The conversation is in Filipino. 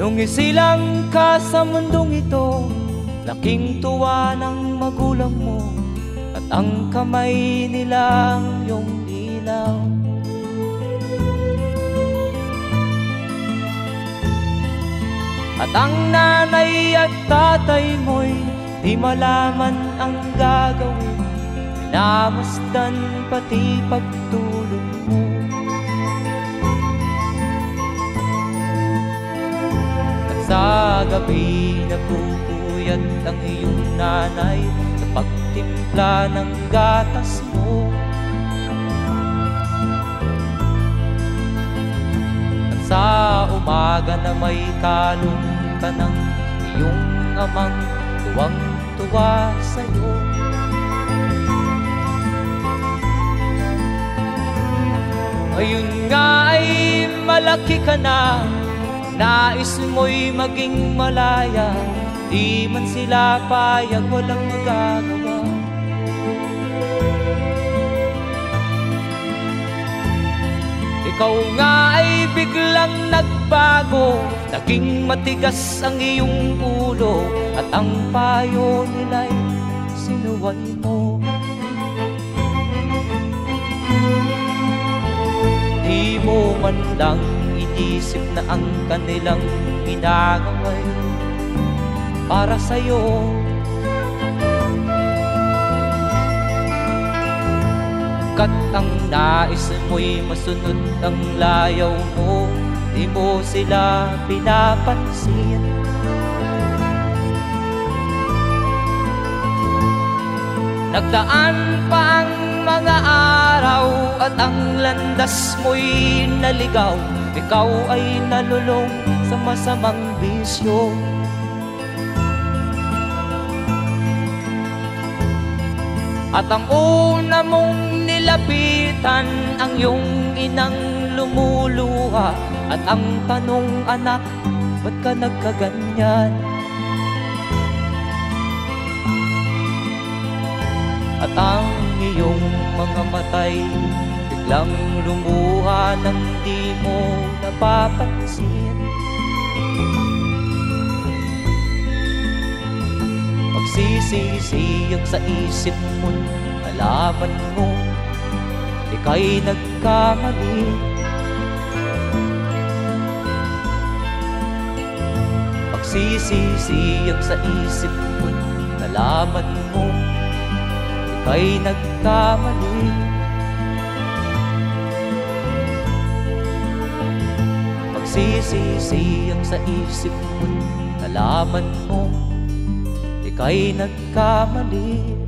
Nung isilang ka sa mundong ito, laking tuwa ng magulang mo, at ang kamay nila ang iyong ilaw. At ang nanay at tatay mo'y di malaman ang gagawin, minamasdan pati pagtulog mo. At sa gabi nagpupuyat ang iyong nanay sa pagtimpla ng gatas mo. At sa umaga na may kalong ka ng iyong amang tuwang-tuwa sa'yo. Ngayon nga ay malaki ka na, nais mo'y maging malaya, di man sila payag, walang magagawa. Ikaw nga ay biglang nagbago, naging matigas ang iyong ulo, at ang payo nila'y sinuway mo. Di mo man lang inisip na ang kanilang ginagawa'y para sa'yo. Kat ang nais mo'y masunod ang layaw mo, di mo sila pinapansin. Nagdaan pa ang mga araw at ang landas mo'y naligaw, ikaw ay nalulong sa masamang bisyo. At ang una mong nilapitan ang iyong inang lumuluha, at ang tanong, anak, ba't ka nagkaganyan? At ang iyong mga matay biglang lumuha nang di mo napapansin. Magsisisiyag sa isip mo, nalaman mo ika'y nagkamali. Magsisisiyag sa isip mo, nalaman mo ika'y nagkamali. Magsisisiyag sa isip mo, nalaman mo ika'y nagkamali.